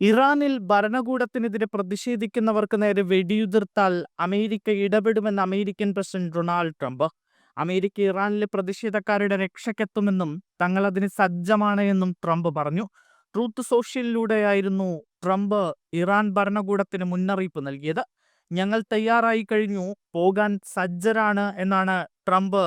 ഇറാനിൽ ഭരണകൂടത്തിനെതിരെ പ്രതിഷേധിക്കുന്നവർക്ക് നേരെ വെടിയുതിർത്താൽ അമേരിക്ക ഇടപെടുമെന്ന് American president Donald Trump. America ഇറാനിലെ പ്രതിഷേധക്കാരുടെ രക്ഷയ്ക്കെത്തുമെന്നും തങ്ങൾ അതിന് സജ്ജമാണ് എന്നും ട്രംപ് പറഞ്ഞു. ട്രൂത്ത് സോഷ്യലിലൂടെയായിരുന്നു ട്രംപ് ഇറാൻ ഭരണകൂടത്തിന് മുന്നറിയിപ്പ് നൽകിയത്. ഞങ്ങൾ തയ്യാറായി കഴിഞ്ഞു, പോകാൻ സജ്ജരാണ് എന്നാണ് ട്രംപ്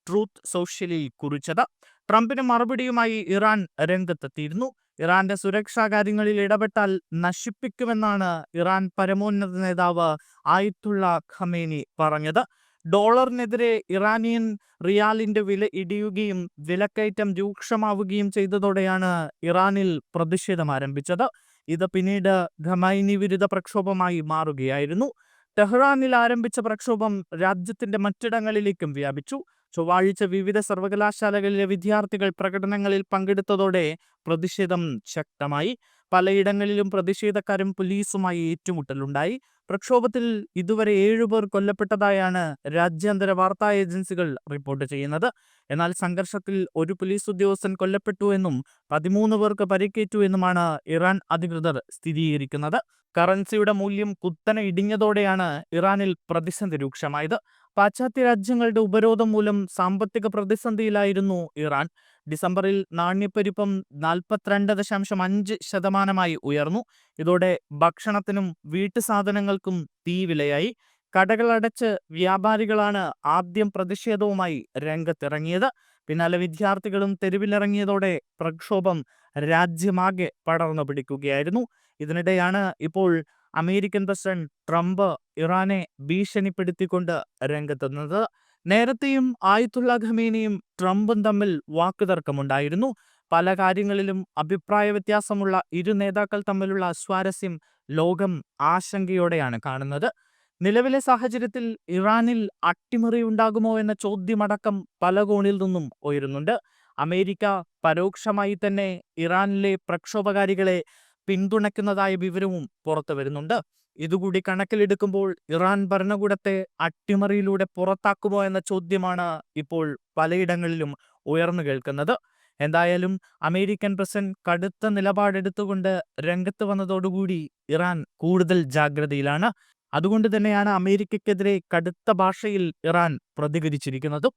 ട്രൂത്ത് സോഷ്യലിൽ കുറിച്ചത്. ട്രംപിന് മറുപടിയുമായി ഇറാൻ രംഗത്തെത്തിയിരുന്നു. ഇറാന്റെ സുരക്ഷാ കാര്യങ്ങളിൽ ഇടപെട്ടാൽ നശിപ്പിക്കുമെന്നാണ് ഇറാൻ പരമോന്നത നേതാവ് ആയത്തുള്ള ഖമേനി പറഞ്ഞത്. ഡോളറിനെതിരെ ഇറാനിയൻ റിയാലിന്റെ വില ഇടിയുകയും വിലക്കയറ്റം രൂക്ഷമാവുകയും ചെയ്തതോടെയാണ് ഇറാനിൽ പ്രതിഷേധം ആരംഭിച്ചത്. ഇത് പിന്നീട് ഖമൈനി വിരുദ്ധ പ്രക്ഷോഭമായി മാറുകയായിരുന്നു. ടെഹ്റാനിൽ ആരംഭിച്ച പ്രക്ഷോഭം രാജ്യത്തിന്റെ മറ്റിടങ്ങളിലേക്കും വ്യാപിച്ചു. ചൊവ്വാഴ്ച വിവിധ സർവകലാശാലകളിലെ വിദ്യാർത്ഥികൾ പ്രകടനങ്ങളിൽ പങ്കെടുത്തതോടെ പ്രതിഷേധം ശക്തമായി. പലയിടങ്ങളിലും പ്രതിഷേധക്കാരും പോലീസുമായി ഏറ്റുമുട്ടലുണ്ടായി. പ്രക്ഷോഭത്തിൽ ഇതുവരെ 7 പേർ കൊല്ലപ്പെട്ടതായാണ് രാജ്യാന്തര വാർത്താ ഏജൻസികൾ റിപ്പോർട്ട് ചെയ്യുന്നത്. എന്നാൽ സംഘർഷത്തിൽ ഒരു പോലീസ് ഉദ്യോഗസ്ഥൻ കൊല്ലപ്പെട്ടു എന്നും 13 പേർക്ക് പരിക്കേറ്റു എന്നുമാണ് ഇറാൻ അധികൃതർ സ്ഥിരീകരിക്കുന്നത്. കറൻസിയുടെ മൂല്യം കുത്തനെ ഇടിഞ്ഞതോടെയാണ് ഇറാനിൽ പ്രതിസന്ധി രൂക്ഷമായത്. പാശ്ചാത്യ രാജ്യങ്ങളുടെ ഉപരോധം മൂലം സാമ്പത്തിക പ്രതിസന്ധിയിലായിരുന്നു ഇറാൻ. ഡിസംബറിൽ നാണ്യപ്പെരുപ്പം 42.5% ഉയർന്നു. ഇതോടെ ഭക്ഷണത്തിനും വീട്ടുസാധനങ്ങൾക്കും തീവിലയായി. കടകളടച്ച് വ്യാപാരികളാണ് ആദ്യം പ്രതിഷേധവുമായി രംഗത്തിറങ്ങിയത്. പിന്നാലെ വിദ്യാർത്ഥികളും തെരുവിലിറങ്ങിയതോടെ പ്രക്ഷോഭം രാജ്യമാകെ പടർന്നു പിടിക്കുകയായിരുന്നു. ഇതിനിടെയാണ് ഇപ്പോൾ അമേരിക്കൻ പ്രസിഡന്റ് ട്രംപ് ഇറാനെ ഭീഷണിപ്പെടുത്തിക്കൊണ്ട് രംഗത്തെത്തുന്നത്. നേരത്തെയും ആയത്തുള്ള ഖമേനിയും ട്രംപും തമ്മിൽ വാക്കുതർക്കമുണ്ടായിരുന്നു. പല കാര്യങ്ങളിലും അഭിപ്രായ വ്യത്യാസമുള്ള ഇരു നേതാക്കൾ തമ്മിലുള്ള അസ്വാരസ്യം ലോകം ആശങ്കയോടെയാണ് കാണുന്നത്. നിലവിലെ സാഹചര്യത്തിൽ ഇറാനിൽ അട്ടിമറി ഉണ്ടാകുമോ എന്ന ചോദ്യമടക്കം പല കോണിൽ നിന്നും ഉയരുന്നുണ്ട്. അമേരിക്ക പരോക്ഷമായി തന്നെ ഇറാനിലെ പ്രക്ഷോഭകാരികളെ പിന്തുണയ്ക്കുന്നതായ വിവരവും പുറത്തു വരുന്നുണ്ട്. ഇതുകൂടി കണക്കിലെടുക്കുമ്പോൾ ഇറാൻ ഭരണകൂടത്തെ അട്ടിമറിയിലൂടെ പുറത്താക്കുമോ എന്ന ചോദ്യമാണ് ഇപ്പോൾ പലയിടങ്ങളിലും ഉയർന്നു കേൾക്കുന്നത്. എന്തായാലും അമേരിക്കൻ പ്രസിഡന്റ് കടുത്ത നിലപാടെടുത്തുകൊണ്ട് രംഗത്ത് വന്നതോടുകൂടി ഇറാൻ കൂടുതൽ ജാഗ്രതയിലാണ്. അതുകൊണ്ട് തന്നെയാണ് അമേരിക്കയ്ക്കെതിരെ കടുത്ത ഭാഷയിൽ ഇറാൻ പ്രതികരിച്ചിരിക്കുന്നതും.